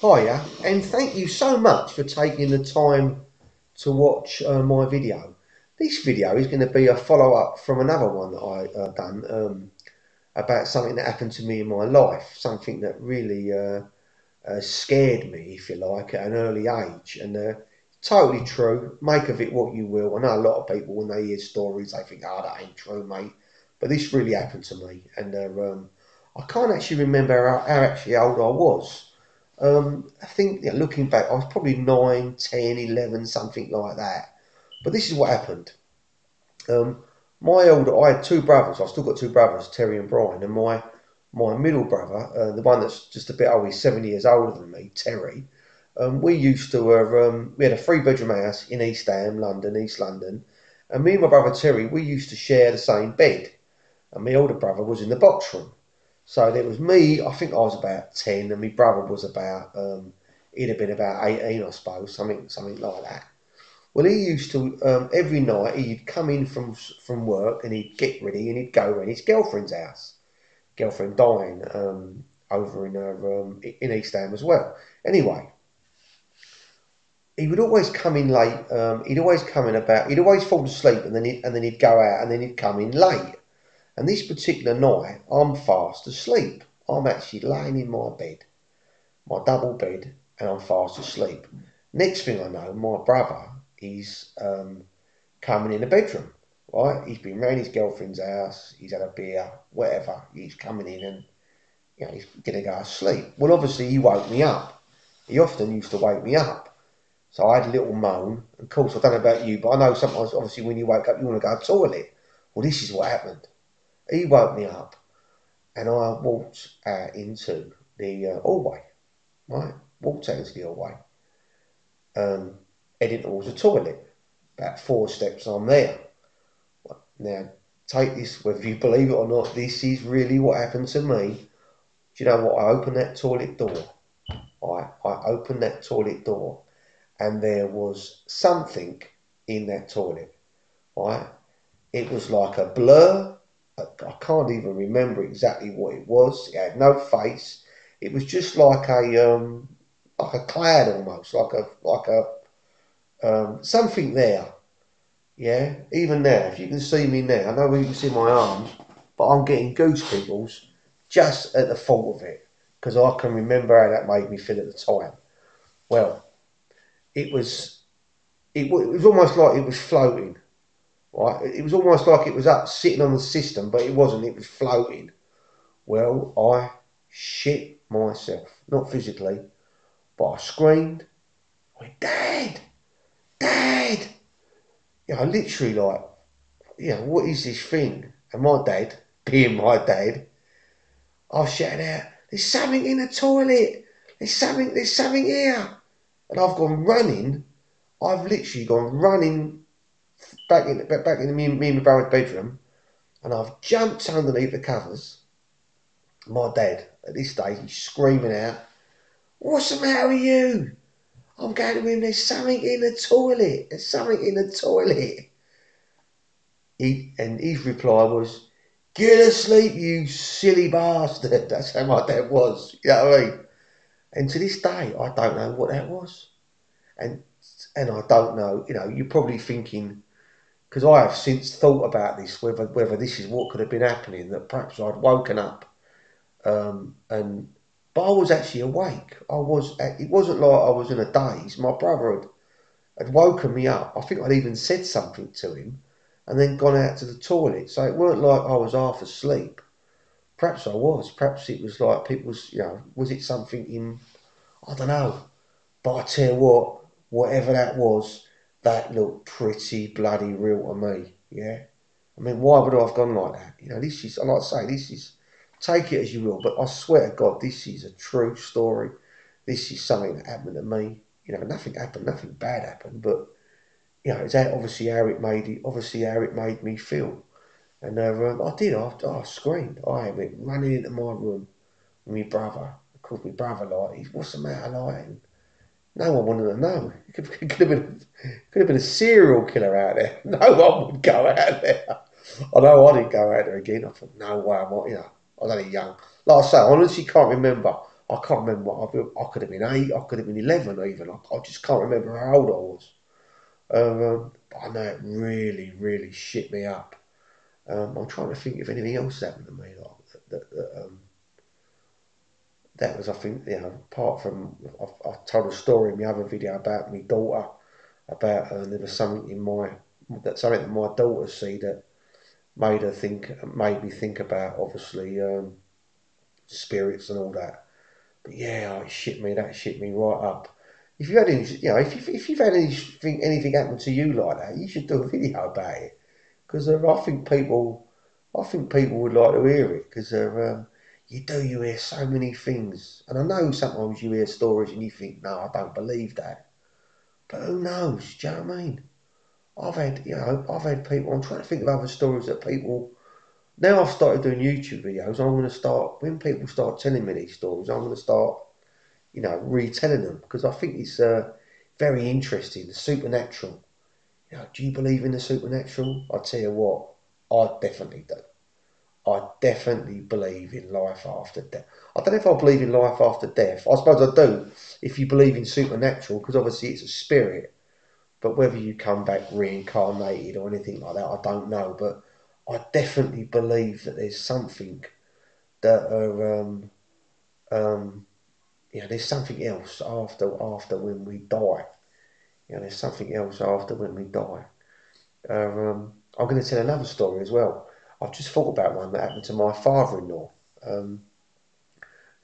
Hiya, and thank you so much for taking the time to watch my video. This video is going to be a follow-up from another one that I done about something that happened to me in my life, something that really scared me, if you like, at an early age. And totally true. Make of it what you will. I know a lot of people, when they hear stories, they think, "Oh, that ain't true, mate." But this really happened to me, and I can't actually remember how actually old I was. I think, looking back, I was probably 9, 10, 11, something like that. But this is what happened. I had two brothers. I've still got two brothers, Terry and Brian, and my middle brother, the one that's just a bit old, he's 7 years older than me, Terry. We used to we had a 3-bedroom house in East Ham, London, East London, and me and my brother Terry, we used to share the same bed, and my older brother was in the box room. So there was me, I think I was about 10, and my brother was about, he'd have been about 18, I suppose, something like that. Well, he used to, every night, he'd come in from work, and he'd get ready, and he'd go around his girlfriend's house. Girlfriend dying over in her, in East Ham as well. Anyway, he would always come in late. He'd always come in about. He'd always fall asleep, and then he'd go out, and then he'd come in late. And this particular night, I'm fast asleep. I'm actually laying in my bed, my double bed, and I'm fast asleep. Next thing I know, my brother is coming in the bedroom. Right, he's been round his girlfriend's house. He's had a beer, whatever. He's coming in, and he's gonna go to sleep. Well, obviously, he woke me up. He often used to wake me up. So I had a little moan. Of course, I don't know about you, but I know sometimes, obviously, when you wake up, you want to go to the toilet. Well, this is what happened. He woke me up, and I walked out into the hallway. Right, walked out into the hallway, heading towards the toilet. About 4 steps, I'm there. Now, take this, whether you believe it or not, this is really what happened to me. Do you know what? I opened that toilet door. I opened that toilet door, and there was something in that toilet. Right? It was like a blur. I can't even remember exactly what it was. It had no face. It was just like a cloud almost, like a something there. Yeah, even now, if you can see me now, I know you can see my arms, but I'm getting goose pimples just at the thought of it, because I can remember how that made me feel at the time. Well, it was it was almost like it was floating. Right, it was almost like it was up sitting on the system, but it wasn't. It was floating. Well, I shit myself, not physically, but I screamed. I went, "Dad, Dad!" Literally like, what is this thing? And my dad, being my dad, I shouted out, "There's something in the toilet. There's something here." And I've gone running. I've literally gone running back in me and my brother's bedroom, and I've jumped underneath the covers. My dad, at this stage, he's screaming out, "What's the matter with you?" I'm going to him, "There's something in the toilet. There's something in the toilet." And his reply was, "Get to sleep, you silly bastard." That's how my dad was. You know what I mean? And to this day, I don't know what that was. And I don't know, you're probably thinking, because I have since thought about this, whether this is what could have been happening, that perhaps I'd woken up, but I was actually awake. It wasn't like I was in a daze. My brother had woken me up. I think I'd even said something to him, and then gone out to the toilet. So it weren't like I was half asleep. Perhaps I was. Perhaps it was like people's, was it something in, I don't know. But I tell you what, whatever that was, that looked pretty bloody real to me. Yeah. I mean, why would I have gone like that? This is, like I say, this is, take it as you will, but I swear to God, this is a true story. This is something that happened to me. Nothing happened, nothing bad happened, but it's obviously how it made me feel. And I did. I screamed. I went running into my room with my brother. Of course, my brother "What's the matter, like?" And no one wanted to know. It could have been a serial killer out there. No one would go out there. I didn't go out there again. I thought, no way, I was only young. Like I say, I honestly can't remember. I can't remember I could have been 8, I could have been 11 even. I just can't remember how old I was. But I know it really, really shit me up. I'm trying to think if anything else happened to me that was, I think, apart from I told a story in the other video about my daughter, about there was something in something that my daughter see that made me think about, obviously, spirits and all that. But yeah, that shit me right up. If you had any, if you've had anything happen to you like that, you should do a video about it, because I think people would like to hear it, because you hear so many things, and I know sometimes you hear stories and you think, no, I don't believe that, but who knows? Do you know what I mean? I've had people. I'm trying to think of other stories that people. Now I've started doing YouTube videos. I'm going to start, when people start telling me these stories, I'm going to start, retelling them, because I think it's very interesting. The supernatural. Do you believe in the supernatural? I tell you what, I definitely do. I definitely believe in life after death. I don't know if I believe in life after death. I suppose I do if you believe in supernatural, because obviously it's a spirit. But whether you come back reincarnated or anything like that, I don't know. But I definitely believe that there's something that um, there's something else after when we die. There's something else after when we die. I'm going to tell another story as well. I've just thought about one that happened to my father-in-law,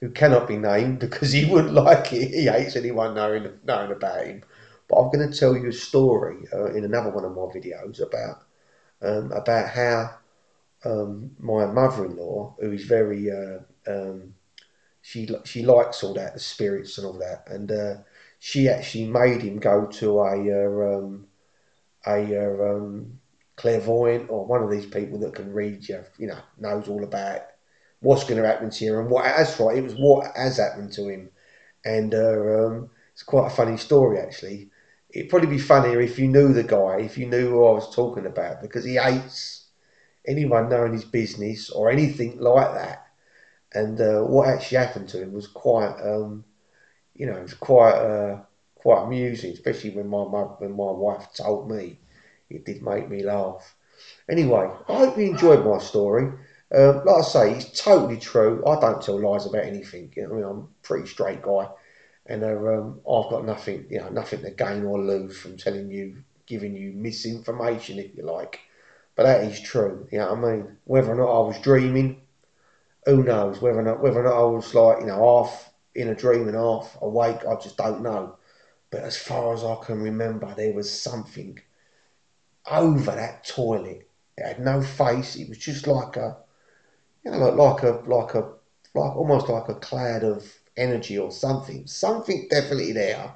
who cannot be named because he wouldn't like it. He hates anyone knowing about him. But I'm going to tell you a story in another one of my videos about how my mother-in-law, who is very she likes all that, the spirits and all that, and she actually made him go to a clairvoyant, or one of these people that can read you, knows all about what's going to happen to you and what has right. It was what has happened to him, and it's quite a funny story actually. It'd probably be funnier if you knew the guy, if you knew who I was talking about, because he hates anyone knowing his business or anything like that. And what actually happened to him was quite amusing, especially when my wife told me. It did make me laugh. Anyway, I hope you enjoyed my story. Like I say, it's totally true. I don't tell lies about anything. I mean, I'm a pretty straight guy, and I've got nothing to gain or lose from giving you misinformation, if you like. But that is true. You know what I mean? Whether or not I was dreaming, who knows? Whether or not I was like, half in a dream and half awake, I just don't know. But as far as I can remember, there was something over that toilet. It had no face. It was just like a, like almost like a cloud of energy or something. Something definitely there,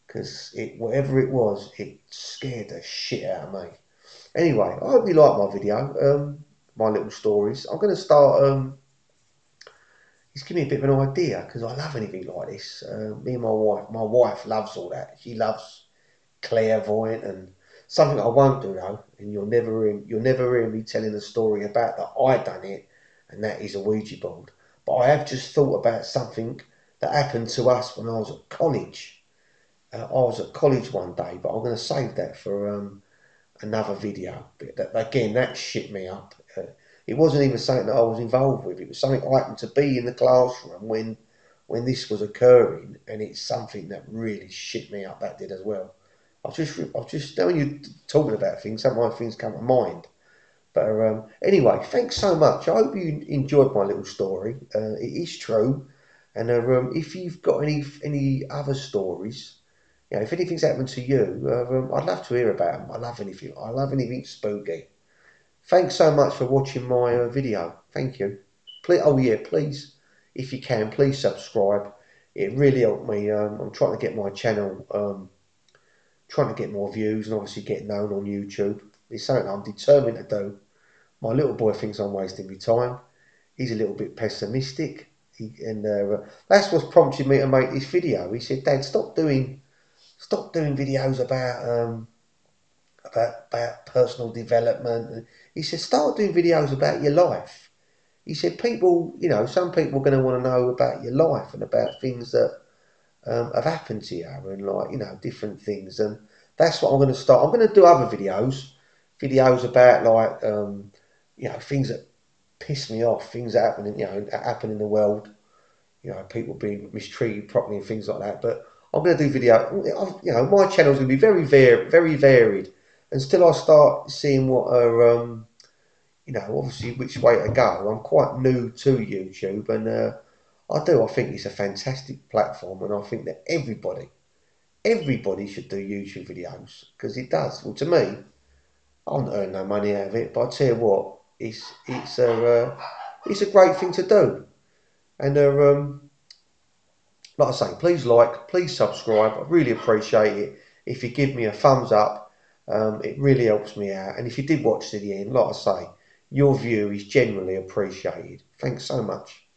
because whatever it was, it scared the shit out of me. Anyway, I hope you like my video, my little stories. I'm going to start. It's given me a bit of an idea, because I love anything like this. Me and my wife loves all that. She loves clairvoyant, and something I won't do though, and you'll never hear me telling a story about that I done it, and that is a Ouija board. But I have just thought about something that happened to us when I was at college. I was at college one day, but I'm going to save that for another video. But again, that shit me up. It wasn't even something that I was involved with. It was something I happened to be in the classroom when this was occurring, and it's something that really shit me up. That did as well. I've just when you're talking about things, sometimes things come to mind. But anyway, thanks so much. I hope you enjoyed my little story. It is true, and if you've got any other stories, if anything's happened to you, I'd love to hear about them. I love anything. I love anything spooky. Thanks so much for watching my video. Thank you. Please, oh yeah, please, if you can, please subscribe. It really helped me. I'm trying to get my channel, trying to get more views, and obviously get known on YouTube. It's something I'm determined to do. My little boy thinks I'm wasting my time. He's a little bit pessimistic, and that's what's prompted me to make this video. He said, "Dad, stop doing videos about personal development." He said, "Start doing videos about your life. he said people, you know, some people are going to want to know about your life and about things that have happened to you and like, you know, different things. And that's what I'm going to start. I'm going to do other videos about like, you know, things that piss me off, things that happen, you know, that happen in the world. You know, people being mistreated properly and things like that. But I'm going to do video. You know, my channel's going to be very varied. And still, I start seeing what are, you know, obviously which way to go. I'm quite new to YouTube, and I think it's a fantastic platform, and I think that everybody should do YouTube videos because it does. Well, to me, I don't earn no money out of it, but I tell you what, it's a great thing to do. And like I say, please like, please subscribe. I really appreciate it. If you give me a thumbs up, it really helps me out. And if you did watch to the end, like I say, your view is generally appreciated. Thanks so much.